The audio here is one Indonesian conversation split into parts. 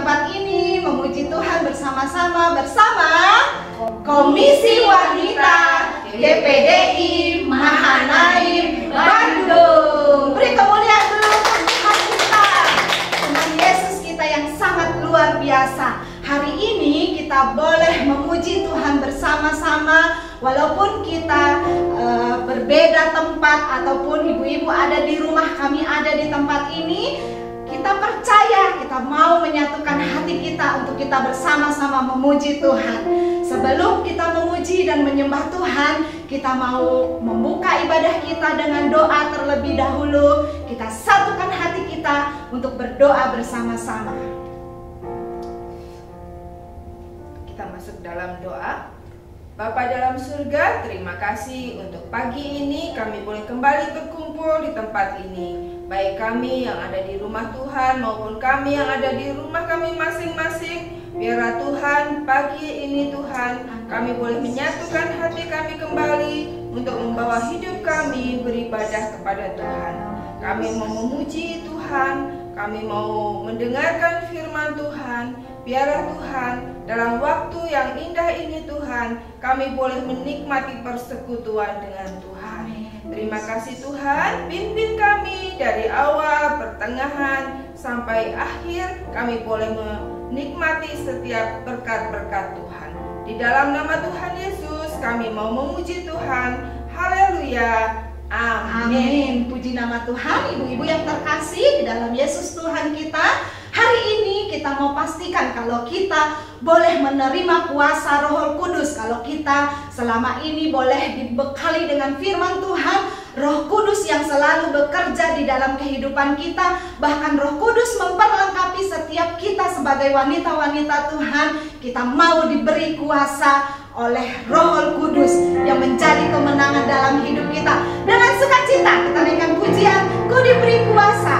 tempat ini memuji Tuhan bersama-sama bersama Komisi Wanita GPDI Mahanaim Bandung. Beri kemuliaan dulu untuk Tuhan kita, Tuhan Yesus kita yang sangat luar biasa. Hari ini kita boleh memuji Tuhan bersama-sama, walaupun kita berbeda tempat ataupun ibu-ibu ada di rumah, kami ada di tempat ini. Kita percaya, kita mau menyatukan hati kita untuk kita bersama-sama memuji Tuhan. Sebelum kita memuji dan menyembah Tuhan, kita mau membuka ibadah kita dengan doa terlebih dahulu. Kita satukan hati kita untuk berdoa bersama-sama. Kita masuk dalam doa. Bapa dalam surga, terima kasih untuk pagi ini kami boleh kembali berkumpul di tempat ini. Baik kami yang ada di rumah Tuhan maupun kami yang ada di rumah kami masing-masing. Biarlah Tuhan pagi ini Tuhan kami boleh menyatukan hati kami kembali untuk membawa hidup kami beribadah kepada Tuhan. Kami mau memuji Tuhan, kami mau mendengarkan firman Tuhan. Biarlah Tuhan dalam waktu yang indah ini Tuhan kami boleh menikmati persekutuan dengan Tuhan. Terima kasih Tuhan, pimpin kami dari awal, pertengahan, sampai akhir. Kami boleh menikmati setiap berkat-berkat Tuhan. Di dalam nama Tuhan Yesus kami mau memuji Tuhan. Haleluya, amin. Puji nama Tuhan. Ibu-ibu yang terkasih di dalam Yesus Tuhan kita, hari ini kita mau pastikan kalau kita boleh menerima kuasa Roh Kudus. Kalau kita selama ini boleh dibekali dengan firman Tuhan, Roh Kudus yang selalu bekerja di dalam kehidupan kita. Bahkan Roh Kudus memperlengkapi setiap kita sebagai wanita-wanita Tuhan. Kita mau diberi kuasa oleh Roh Kudus yang menjadi kemenangan dalam hidup kita. Dengan sukacita kita naikkan pujian, Ku diberi kuasa.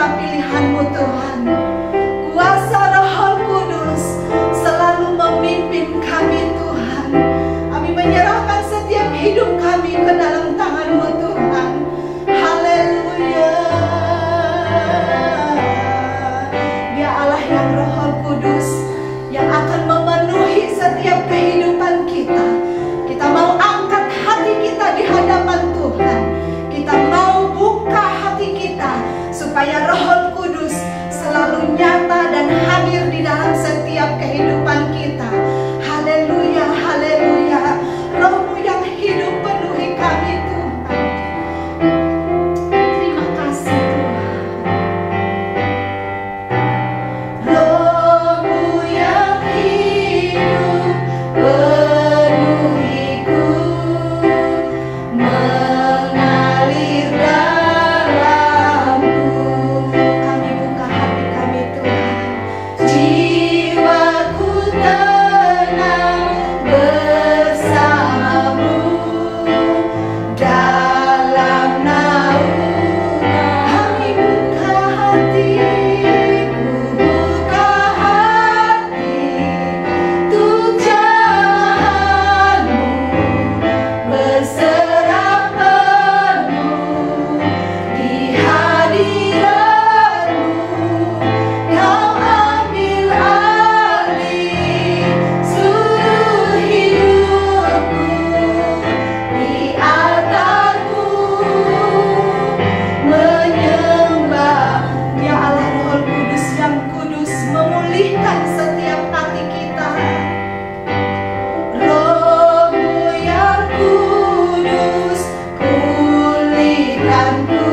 terima pilihan-Mu Tuhan. Kuasa Roh Kudus selalu memimpin kami Tuhan. Kami menyerahkan setiap hidup kami ke dalam tangan-Mu Tuhan. Haleluya. Dia Allah yang Roh Kudus yang akan memenuhi setiap kehidupan kita. Kita mau angkat hati kita di hadapan Tuhan. Kita mau buka hati kita supaya Roh Kudus selalu nyata dan hadir di dalam setiap kehidupan kita. Haleluya, haleluya. Roh-Mu yang hidup penuhi kami Tuhan. Terima kasih Tuhan. Roh-Mu yang hidup penuhiku, mengalir dalamku. Kami buka hati kami Tuhan. Jiwaku tenang bersamamu dalam naungan. Kami buka hatiku, buka hati untuk jamahan-Mu, berserah penuh di hadirat-Mu. Kau ambil alih seluruh hidupku di altar-Mu, menyembah. Ya Allah, Roh Kudus yang kudus memulihkan setiap hati kita. Roh-Mu yang kudus pulihkanku,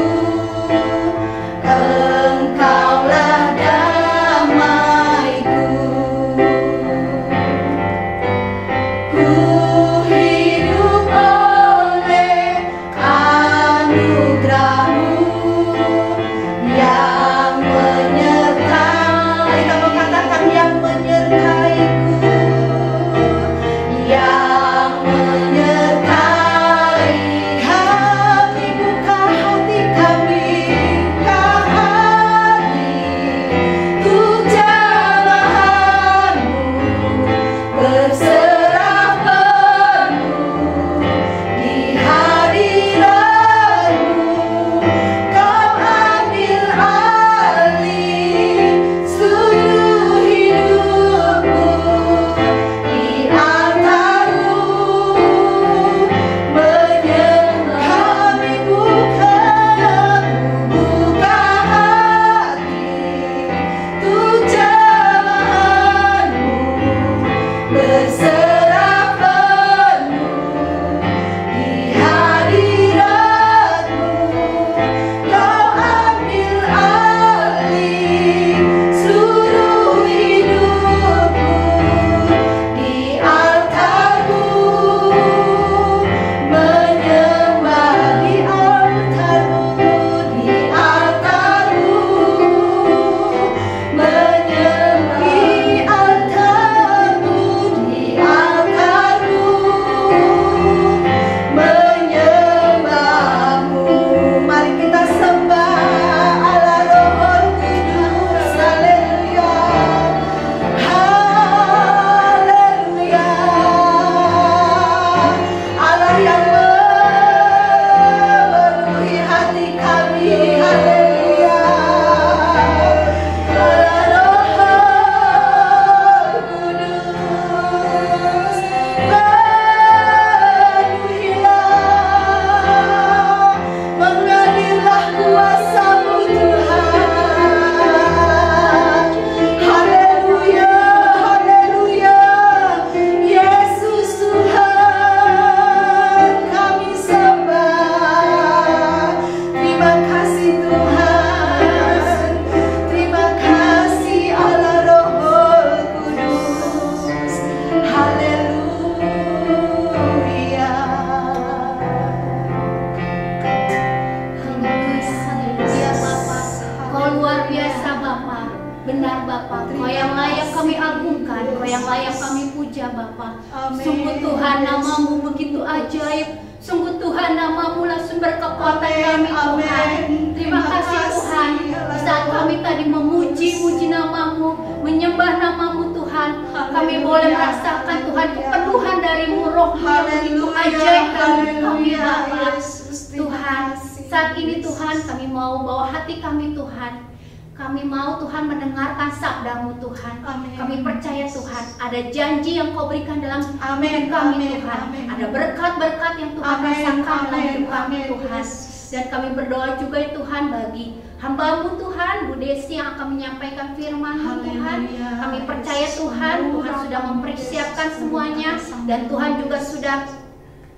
Engkaulah damaiku. Ku hidup oleh anugerah-Mu yang menyertai. Kita mau katakan yang menyertaiku, yang menyertai. Kami buka hati kami, buka hati untuk jamahan-Mu, berserah penuh di hadirat-Mu. Kau ambil alih seluruh hidupku di altar-Mu, menyembah. Kami buka hati untuk jamahan-Mu, berserah penuh di hadirat-Mu. Kau ambil alih seluruh hidupku di altar-Mu, menyembah di altar-Mu, di altar-Mu, menyembah di altar-Mu, di altar-Mu, menyembah-Mu. Mari kita sembah Allah Roh Kudus. Haleluya, haleluya. Allah yang memenuhi hati kami. Haleluya. Allah Roh Kudus, penuhilah, mengalirlah kuasa-Mu Tuhan. Haleluya, haleluya. Yesus Tuhan, kami sembah. Terima kasih Tuhan. Terima kasih Allah Roh Kudus. Haleluya. Haleluya Bapa, Kau luar biasa Bapa. Benar Bapa, Kau yang layak kami agungkan, Kau yang layak kami puja Bapa. Amin. Sungguh Tuhan, nama-Mu begitu ajaib. Sungguh Tuhan, nama-Mu lah sumber kekuatan Amin, kami Tuhan. amin. Terima kasih Tuhan. Di saat memuji nama-Mu, menyembah nama-Mu Tuhan. Kami boleh merasakan Tuhan kepenuhan dari-Mu, Roh-Mu yang begitu ajaib dalam hidup kami Bapa. Tuhan, saat ini Tuhan kami mau bawa hati kami Tuhan. Kami mau Tuhan mendengarkan sabda-Mu Tuhan. Amin. Kami percaya Tuhan ada janji yang Kau berikan dalam Amin. hidup kami Amin. Tuhan. Amin. Ada berkat-berkat yang Tuhan Amin. rasakan dalam Amin. hidup kami Amin. Tuhan. Dan kami berdoa juga Tuhan bagi hamba-Mu Tuhan, Bu Desi yang akan menyampaikan firman-Mu Tuhan. Haleluya. Kami percaya Tuhan sudah mempersiapkan semuanya. Dan Tuhan juga sudah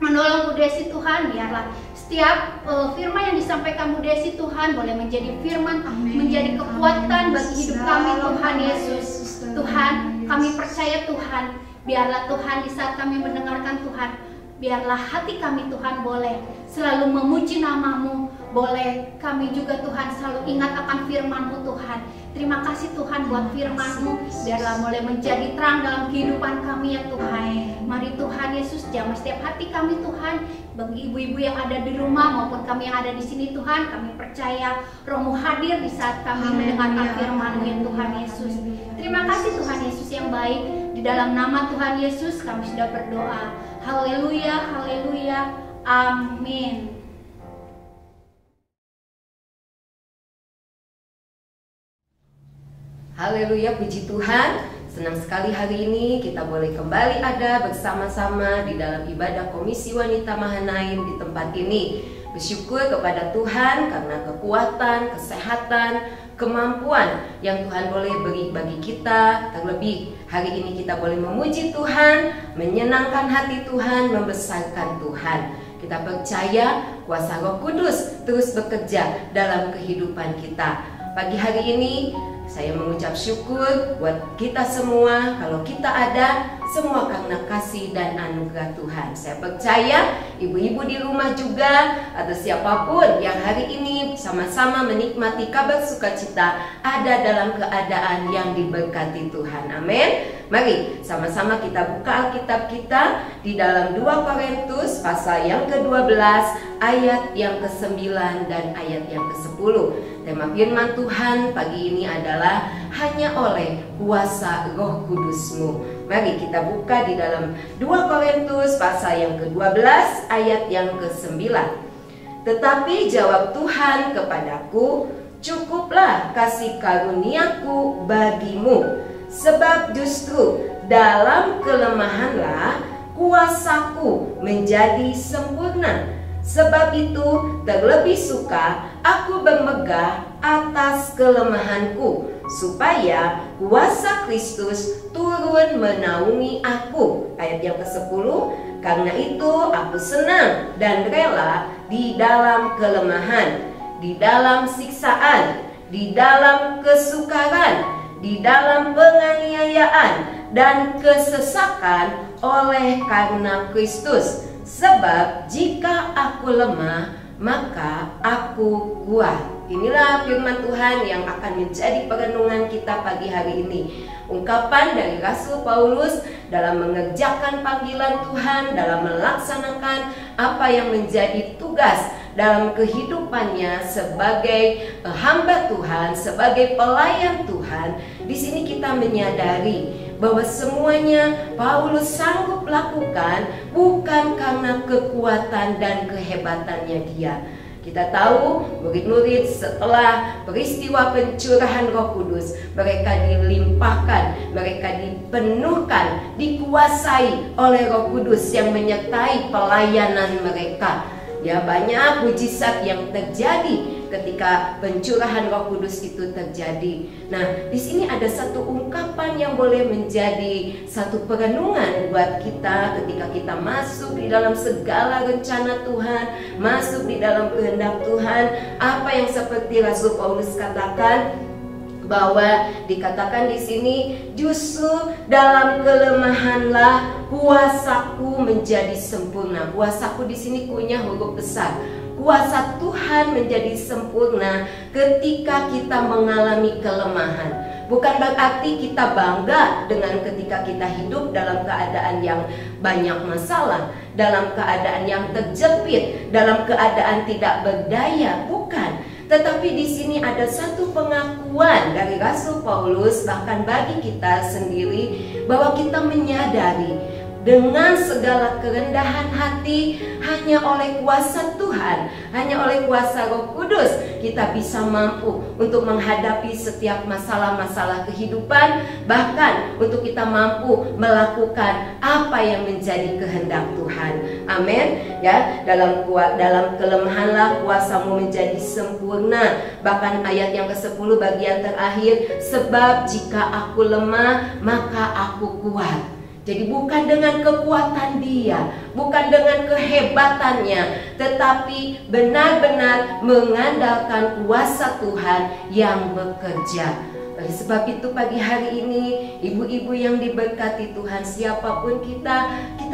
menolong Bu Desi Tuhan. Biarlah setiap firman yang disampaikan Bu Desi Tuhan boleh menjadi firman, menjadi kekuatan bagi hidup kami Tuhan Yesus. Tuhan, kami percaya Tuhan, biarlah Tuhan di saat kami mendengarkan Tuhan, biarlah hati kami Tuhan boleh selalu memuji nama-Mu, boleh kami juga Tuhan selalu ingat akan firman-Mu Tuhan. Terima kasih Tuhan buat firman-Mu, biarlah boleh menjadi terang dalam kehidupan kami ya Tuhan. Mari Tuhan Yesus jamah setiap hati kami Tuhan, bagi ibu-ibu yang ada di rumah maupun kami yang ada di sini Tuhan, kami percaya Roh-Mu hadir di saat kami mendengarkan firman-Mu ya Tuhan Yesus. Terima kasih Tuhan Yesus yang baik, di dalam nama Tuhan Yesus kami sudah berdoa. Haleluya, haleluya, amin. Haleluya, puji Tuhan. Senang sekali hari ini kita boleh kembali ada bersama-sama di dalam ibadah Komisi Wanita Mahanaim di tempat ini. Bersyukur kepada Tuhan karena kekuatan, kesehatan, kemampuan yang Tuhan boleh beri bagi kita. Terlebih hari ini kita boleh memuji Tuhan, menyenangkan hati Tuhan, membesarkan Tuhan. Kita percaya kuasa Roh Kudus terus bekerja dalam kehidupan kita. Pagi hari ini saya mengucap syukur buat kita semua. Kalau kita ada, semua karena kasih dan anugerah Tuhan. Saya percaya ibu-ibu di rumah juga atau siapapun yang hari ini sama-sama menikmati kabar sukacita ada dalam keadaan yang diberkati Tuhan. Amin. Mari sama-sama kita buka Alkitab kita di dalam 2 Korintus pasal yang ke-12 ayat yang ke-9 dan ayat yang ke-10. Tema firman Tuhan pagi ini adalah hanya oleh kuasa Roh Kudus-Mu. Mari kita buka di dalam 2 Korintus pasal yang ke-12 ayat yang ke-9. Tetapi jawab Tuhan kepadaku, cukuplah kasih karuniaku bagimu, sebab justru dalam kelemahanlah kuasaku menjadi sempurna. Sebab itu terlebih suka aku bermegah atas kelemahanku, supaya kuasa Kristus turun menaungi aku. Ayat yang ke-10, karena itu aku senang dan rela di dalam kelemahan, di dalam siksaan, di dalam kesukaran, di dalam penganiayaan dan kesesakan oleh karena Kristus. Sebab jika aku lemah, maka aku kuat. Inilah firman Tuhan yang akan menjadi perenungan kita pagi hari ini. Ungkapan dari Rasul Paulus dalam mengerjakan panggilan Tuhan, dalam melaksanakan apa yang menjadi tugas dalam kehidupannya sebagai hamba Tuhan, sebagai pelayan Tuhan. Di sini kita menyadari bahwa semuanya Paulus sanggup lakukan bukan karena kekuatan dan kehebatannya dia. Kita tahu murid-murid setelah peristiwa pencurahan Roh Kudus, mereka dilimpahkan, mereka dipenuhkan, dikuasai oleh Roh Kudus yang menyertai pelayanan mereka. Ya, banyak mujizat yang terjadi ketika pencurahan Roh Kudus itu terjadi. Nah, di sini ada satu ungkapan yang boleh menjadi satu perenungan buat kita ketika kita masuk di dalam segala rencana Tuhan, masuk di dalam kehendak Tuhan. Apa yang seperti Rasul Paulus katakan, bahwa dikatakan di sini justru dalam kelemahanlah kuasaku menjadi sempurna. Kuasaku di sini punya huruf besar. Kuasa Tuhan menjadi sempurna ketika kita mengalami kelemahan. Bukan berarti kita bangga dengan ketika kita hidup dalam keadaan yang banyak masalah, dalam keadaan yang terjepit, dalam keadaan tidak berdaya. Bukan. Tetapi di sini ada satu pengakuan dari Rasul Paulus, bahkan bagi kita sendiri, bahwa kita menyadari dengan segala kerendahan hati, hanya oleh kuasa Tuhan, hanya oleh kuasa Roh Kudus, kita bisa mampu untuk menghadapi setiap masalah-masalah kehidupan, bahkan untuk kita mampu melakukan apa yang menjadi kehendak Tuhan. Amin. Ya, dalam kelemahanlah kuasamu menjadi sempurna. Bahkan ayat yang ke-10 bagian terakhir, sebab jika aku lemah maka aku kuat. Jadi bukan dengan kekuatan dia, bukan dengan kehebatannya, tetapi benar-benar mengandalkan kuasa Tuhan yang bekerja. Oleh sebab itu pagi hari ini, ibu-ibu yang diberkati Tuhan, siapapun kita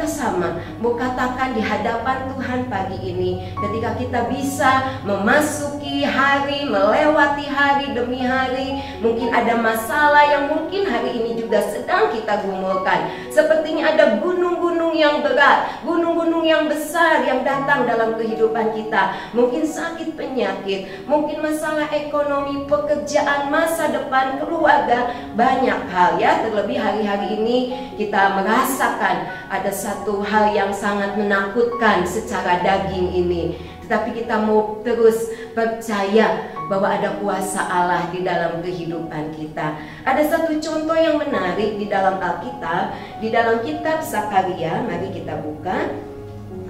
sama. Mau katakan di hadapan Tuhan pagi ini, ketika kita bisa memasuki hari, melewati hari demi hari, mungkin ada masalah yang mungkin hari ini juga sedang kita gumulkan. Sepertinya ada gunung-gunung yang berat, gunung-gunung yang besar yang datang dalam kehidupan kita. Mungkin sakit penyakit, mungkin masalah ekonomi, pekerjaan, masa depan, keluarga, banyak hal ya. Terlebih hari-hari ini kita merasakan ada satu hal yang sangat menakutkan secara daging ini. Tetapi kita mau terus percaya bahwa ada kuasa Allah di dalam kehidupan kita. Ada satu contoh yang menarik di dalam Alkitab, di dalam kitab Zakaria. Mari kita buka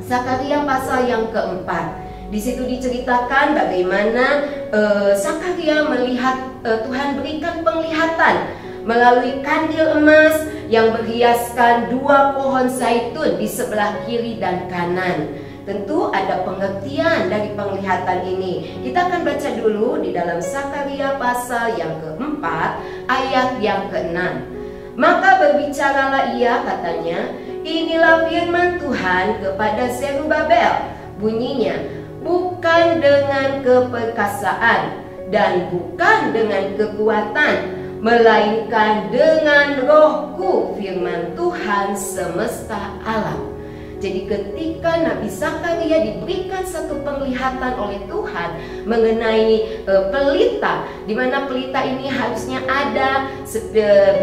Zakaria pasal yang keempat. Di situ diceritakan bagaimana Zakaria melihat Tuhan berikan penglihatan melalui kandil emas yang berhiaskan 2 pohon zaitun di sebelah kiri dan kanan. Tentu ada pengertian dari penglihatan ini. Kita akan baca dulu di dalam Zakaria pasal yang keempat ayat yang ke-6. Maka berbicaralah ia, katanya, inilah firman Tuhan kepada Zerubabel. Bunyinya, bukan dengan keperkasaan dan bukan dengan kekuatan, melainkan dengan Rohku, firman Tuhan semesta alam. Jadi ketika Nabi Zakaria diberikan satu penglihatan oleh Tuhan mengenai pelita, di mana pelita ini harusnya ada,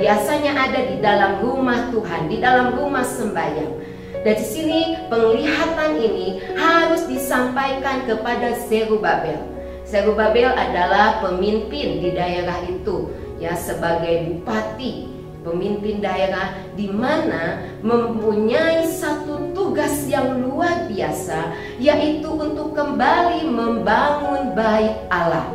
biasanya ada di dalam rumah Tuhan, di dalam rumah sembahyang. Dari sini penglihatan ini harus disampaikan kepada Zerubabel. Zerubabel adalah pemimpin di daerah itu, ya, sebagai bupati, pemimpin daerah di mana mempunyai satu tugas yang luar biasa, yaitu untuk kembali membangun bait Allah.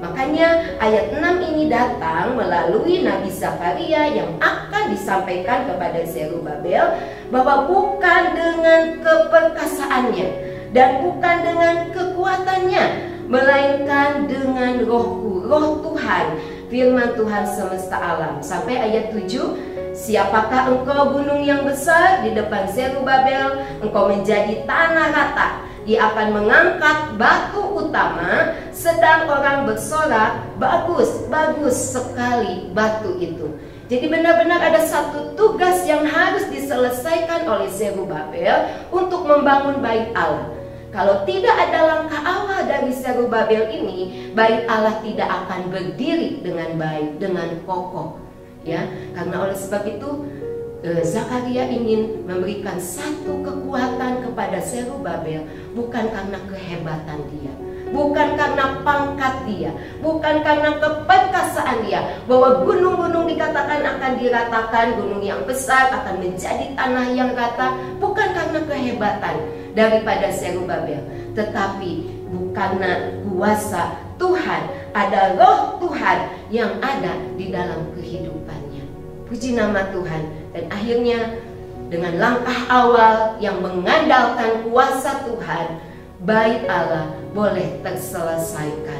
Makanya ayat 6 ini datang melalui Nabi Zakaria yang akan disampaikan kepada Zerubabel bahwa bukan dengan keperkasaannya dan bukan dengan kekuatannya, melainkan dengan Rohku, Roh Tuhan, firman Tuhan semesta alam. Sampai ayat 7, siapakah engkau gunung yang besar di depan Zerubabel? Engkau menjadi tanah rata. Dia akan mengangkat batu utama, sedang orang bersorak, bagus, bagus sekali batu itu. Jadi benar-benar ada satu tugas yang harus diselesaikan oleh Zerubabel untuk membangun bait Allah. Kalau tidak ada langkah awal dari Zerubabel ini, bait Allah tidak akan berdiri dengan baik, dengan kokoh. Ya, karena oleh sebab itu Zakaria ingin memberikan satu kekuatan kepada Zerubabel, bukan karena kehebatan dia, bukan karena pangkat dia, bukan karena keperkasaan dia, bahwa gunung-gunung dikatakan akan diratakan, gunung yang besar akan menjadi tanah yang rata, bukan karena kehebatan daripada Zerubabel, tetapi karena kuasa Tuhan, ada Roh Tuhan yang ada di dalam kehidupannya. Puji nama Tuhan. Dan akhirnya dengan langkah awal yang mengandalkan kuasa Tuhan, bait Allah boleh terselesaikan.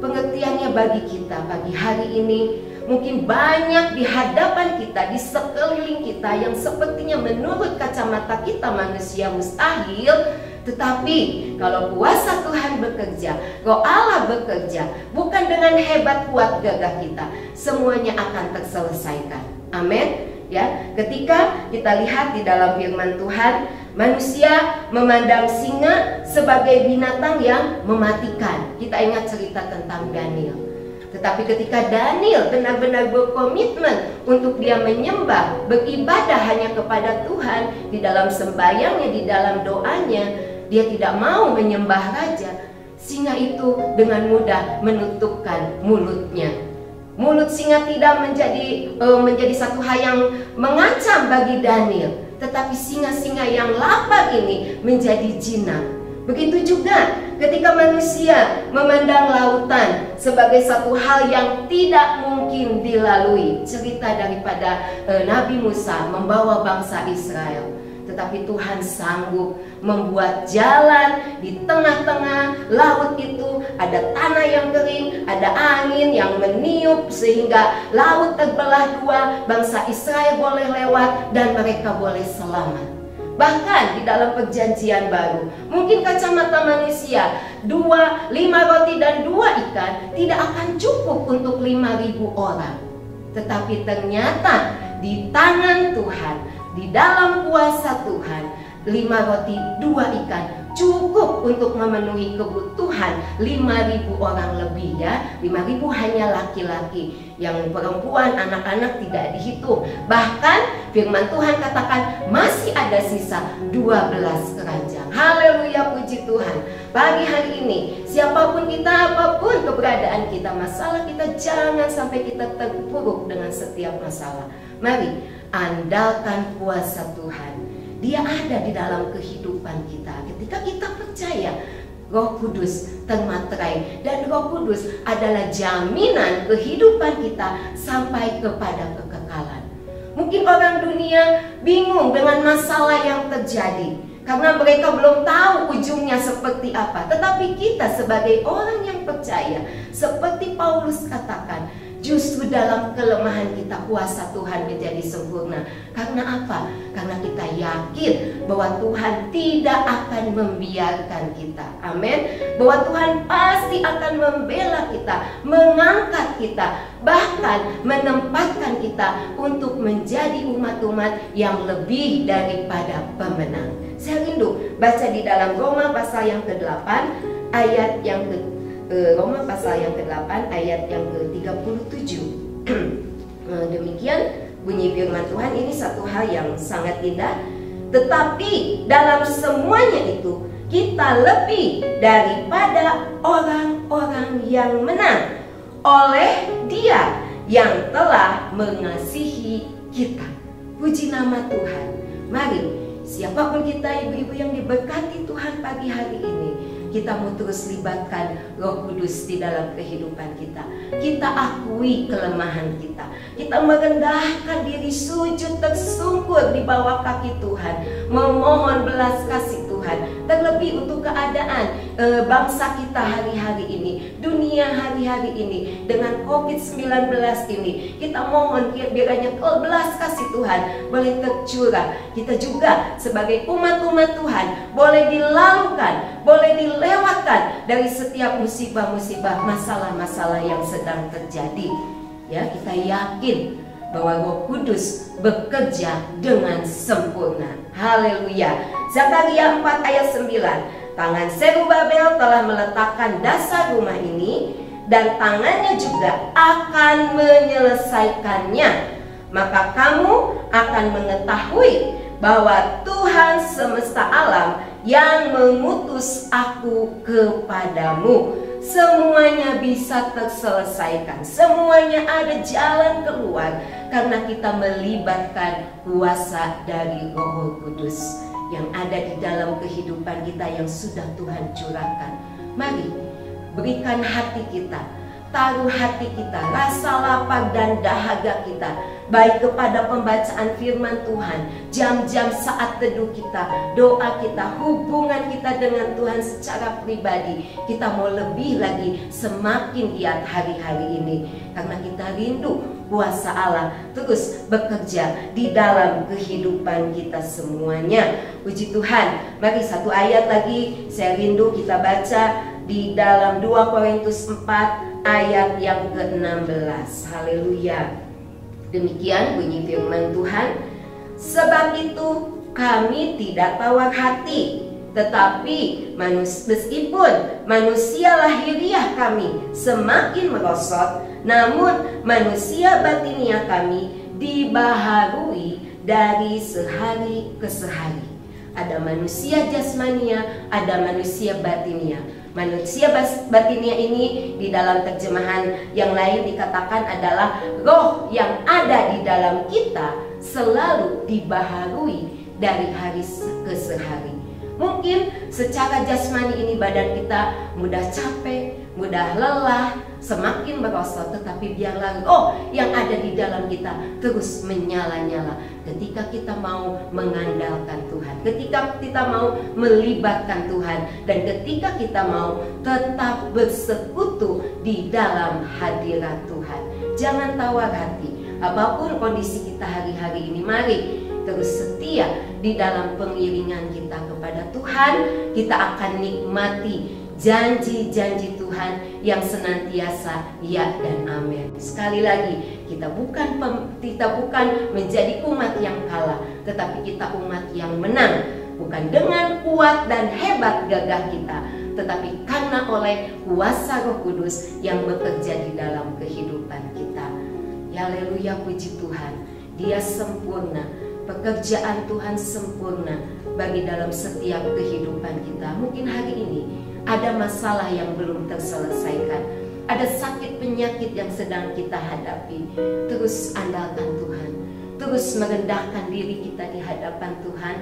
Pengertiannya bagi kita pagi hari ini, mungkin banyak di hadapan kita, di sekeliling kita yang sepertinya menurut kacamata kita manusia mustahil. Tetapi kalau kuasa Tuhan bekerja, Roh Allah bekerja, bukan dengan hebat kuat gagah kita, semuanya akan terselesaikan. Amin. Ya, ketika kita lihat di dalam firman Tuhan, Manusia memandang singa sebagai binatang yang mematikan. Kita ingat cerita tentang Daniel. Tetapi ketika Daniel benar-benar berkomitmen untuk dia menyembah, beribadah hanya kepada Tuhan, di dalam sembahyangnya, di dalam doanya, dia tidak mau menyembah raja, singa itu dengan mudah menutupkan mulutnya. Mulut singa tidak menjadi satu hal yang mengancam bagi Daniel, tetapi singa-singa yang lapar ini menjadi jinak. Begitu juga ketika manusia memandang lautan sebagai satu hal yang tidak mungkin dilalui. Cerita daripada Nabi Musa membawa bangsa Israel. Tetapi Tuhan sanggup membuat jalan di tengah-tengah laut itu. Ada tanah yang kering, ada angin yang meniup sehingga laut terbelah dua. Bangsa Israel boleh lewat dan mereka boleh selamat. Bahkan di dalam perjanjian baru, mungkin kacamata manusia 5 roti dan 2 ikan tidak akan cukup untuk 5.000 orang. Tetapi ternyata di tangan Tuhan, di dalam kuasa Tuhan, 5 roti 2 ikan cukup untuk memenuhi kebutuhan 5.000 orang lebih ya. 5.000 hanya laki-laki, yang perempuan, anak-anak tidak dihitung. Bahkan firman Tuhan katakan masih ada sisa 12 keranjang. Haleluya, puji Tuhan. Pagi hari ini, siapapun kita, apapun keberadaan kita, masalah kita, jangan sampai kita terpuruk dengan setiap masalah. Mari andalkan kuasa Tuhan. Dia ada di dalam kehidupan kita. Ketika kita percaya, Roh Kudus termaterai, dan Roh Kudus adalah jaminan kehidupan kita sampai kepada kekekalan. Mungkin orang dunia bingung dengan masalah yang terjadi karena mereka belum tahu ujungnya seperti apa. Tetapi kita sebagai orang yang percaya, seperti Paulus katakan, justru dalam kelemahan kita kuasa Tuhan menjadi sempurna. Karena apa? Karena kita yakin bahwa Tuhan tidak akan membiarkan kita. Amin. Bahwa Tuhan pasti akan membela kita, mengangkat kita, bahkan menempatkan kita untuk menjadi umat-umat yang lebih daripada pemenang. Saya rindu baca di dalam Roma pasal yang ke-8 ayat yang Roma pasal yang ke-8 ayat yang ke-37. Demikian bunyi firman Tuhan. Ini satu hal yang sangat indah. Tetapi dalam semuanya itu kita lebih daripada orang-orang yang menang oleh Dia yang telah mengasihi kita. Puji nama Tuhan. Mari siapapun kita, ibu-ibu yang diberkati Tuhan pagi hari ini, kita mau terus libatkan Roh Kudus di dalam kehidupan kita. Kita akui kelemahan kita. Kita merendahkan diri, sujud tersungkur di bawah kaki Tuhan, memohon belas kasih Tuhan. Terlebih untuk keadaan bangsa kita hari-hari ini, dunia hari-hari ini, dengan COVID-19 ini, kita mohon kiranya belas kasih Tuhan boleh tercurah. Kita juga sebagai umat-umat Tuhan boleh dilalukan, boleh dilewatkan dari setiap musibah-musibah, masalah-masalah yang sedang terjadi. Ya, kita yakin bahwa Roh Kudus bekerja dengan sempurna. Haleluya. Zakaria 4 ayat 9. Tangan Zerubabel telah meletakkan dasar rumah ini, dan tangannya juga akan menyelesaikannya. Maka kamu akan mengetahui bahwa Tuhan semesta alam yang mengutus aku kepadamu. Semuanya bisa terselesaikan, semuanya ada jalan keluar karena kita melibatkan kuasa dari Roh Kudus yang ada di dalam kehidupan kita yang sudah Tuhan curahkan. Mari berikan hati kita, taruh hati kita, rasa lapar dan dahaga kita, baik kepada pembacaan firman Tuhan, jam-jam saat teduh kita, doa kita, hubungan kita dengan Tuhan secara pribadi. Kita mau lebih lagi semakin giat hari-hari ini, karena kita rindu kuasa Allah terus bekerja di dalam kehidupan kita semuanya. Puji Tuhan. Mari satu ayat lagi saya rindu kita baca di dalam 2 Korintus 4 ayat yang ke-16. Haleluya. Demikian bunyi firman Tuhan. Sebab itu kami tidak tawar hati. Tetapi meskipun manusia lahiriah kami semakin merosot, namun manusia batiniah kami dibaharui dari sehari ke sehari. Ada manusia jasmania, ada manusia batinia. Manusia batinia ini di dalam terjemahan yang lain dikatakan adalah roh yang ada di dalam kita selalu dibaharui dari hari ke sehari. Mungkin secara jasmani ini badan kita mudah capek, mudah lelah, semakin merosot, tetapi biarlah roh yang ada di dalam kita terus menyala-nyala ketika kita mau mengandalkan Tuhan, ketika kita mau melibatkan Tuhan, dan ketika kita mau tetap bersekutu di dalam hadirat Tuhan. Jangan tawar hati, apapun kondisi kita hari-hari ini, mari terus setia di dalam pengiringan kita kepada Tuhan. Kita akan nikmati janji-janji Tuhan yang senantiasa ya dan amin. Sekali lagi, kita bukan menjadi umat yang kalah, tetapi kita umat yang menang. Bukan dengan kuat dan hebat gagah kita, tetapi karena oleh kuasa Roh Kudus yang bekerja di dalam kehidupan kita. Ya, haleluya, puji Tuhan. Dia sempurna. Pekerjaan Tuhan sempurna bagi dalam setiap kehidupan kita. Mungkin hari ini ada masalah yang belum terselesaikan, ada sakit penyakit yang sedang kita hadapi. Terus andalkan Tuhan, terus merendahkan diri kita di hadapan Tuhan,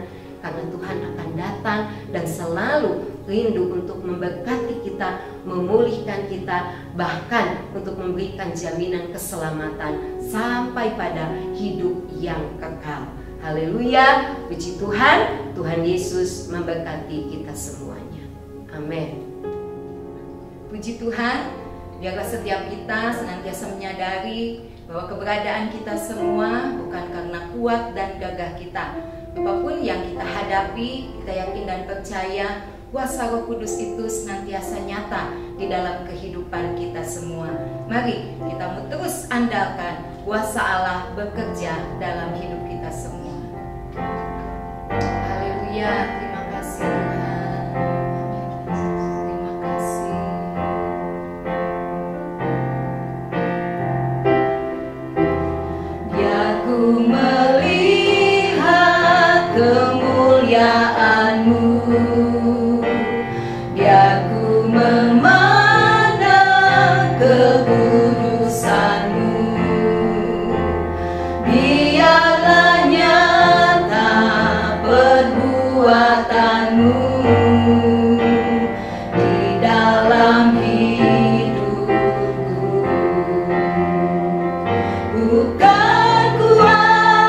karena Tuhan akan datang dan selalu rindu untuk memberkati kita, memulihkan kita, bahkan untuk memberikan jaminan keselamatan sampai pada hidup yang kekal. Haleluya, puji Tuhan. Tuhan Yesus memberkati kita semuanya. Amin. Puji Tuhan, biarlah setiap kita senantiasa menyadari bahwa keberadaan kita semua bukan karena kuat dan gagah kita. Apapun yang kita hadapi, kita yakin dan percaya kuasa Roh Kudus itu senantiasa nyata di dalam kehidupan kita semua. Mari kita mau terus andalkan kuasa Allah bekerja dalam hidup kita semua. Haleluya, terima kasih Tuhan. Terima kasih. Biar ku melihat kemuliaan-Mu, biar ku memandang kekudusan-Mu, biarlah nyata perbuatan-Mu di dalam hidupku. Bukan kuat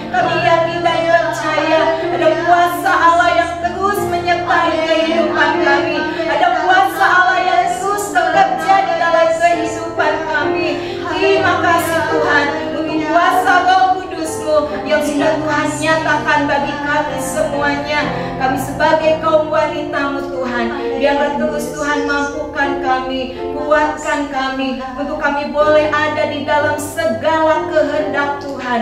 Kami yakin dan percaya ada kuasa Allah yang terus menyertai kehidupan kami. Ada kuasa Allah yang terus bekerja di dalam kehidupan kami. Terima kasih Tuhan untuk kuasa Roh Kudus-Mu yang sudah Tuhan nyatakan bagi kami semuanya. Kami sebagai kaum wanita-Mu Tuhan, biarlah terus Tuhan mampukan kami, kuatkan kami untuk kami boleh ada di dalam segala kehendak Tuhan.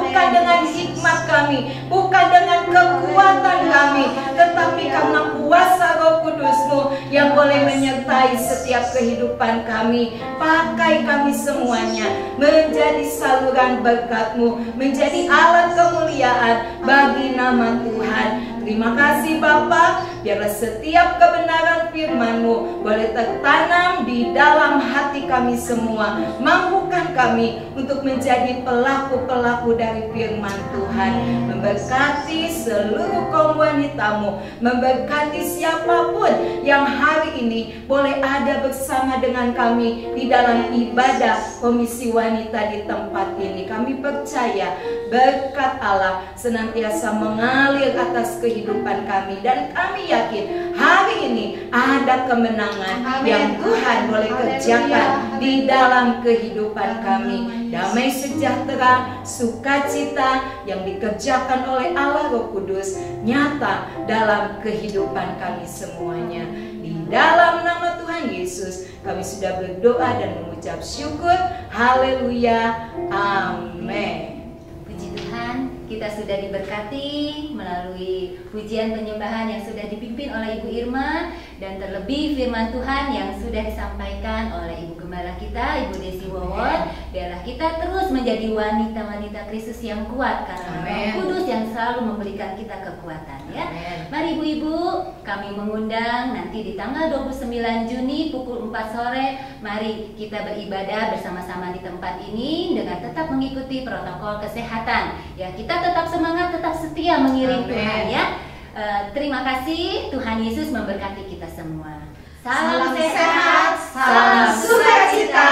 Bukan dengan hikmat kami, bukan dengan kekuatan kami, tetapi karena kuasa Roh Kudus-Mu yang boleh menyertai setiap kehidupan kami. Pakai kami semuanya menjadi saluran berkat-Mu, menjadi alat kemuliaan bagi nama Tuhan. Terima kasih Bapa, biarlah setiap kebenaran firman-Mu boleh tertanam di dalam hati kami semua. Mampukan kami untuk menjadi pelaku-pelaku dari firman Tuhan. Memberkati seluruh kaum wanita-Mu, memberkati siapapun yang hari ini boleh ada bersama dengan kami di dalam ibadah Komisi Wanita di tempat ini. Kami percaya berkat Allah senantiasa mengalir atas kehidupan kami, dan kami yakin hari ini ada kemenangan yang Tuhan boleh kerjakan di dalam kehidupan kami. Damai sejahtera, sukacita yang dikerjakan oleh Allah Roh Kudus nyata dalam kehidupan kami semuanya. Di dalam nama Tuhan Yesus kami sudah berdoa dan mengucap syukur. Haleluya, amin. Puji Tuhan, kita sudah diberkati melalui pujian penyembahan yang sudah dipimpin oleh Ibu Irma, dan terlebih firman Tuhan yang sudah disampaikan oleh Ibu Gembala kita, Ibu Desi Wawon. Biarlah kita terus menjadi wanita-wanita Kristus yang kuat karena Roh Kudus yang selalu memberikan kita kekuatan, ya. Mari Ibu-ibu, kami mengundang nanti di tanggal 29 Juni pukul 4 sore, mari kita beribadah bersama-sama di tempat ini dengan tetap mengikuti protokol kesehatan. Ya, kita tetap semangat, tetap setia mengiring Tuhan, ya. Terima kasih, Tuhan Yesus memberkati kita semua. Salam sehat, salam sukacita.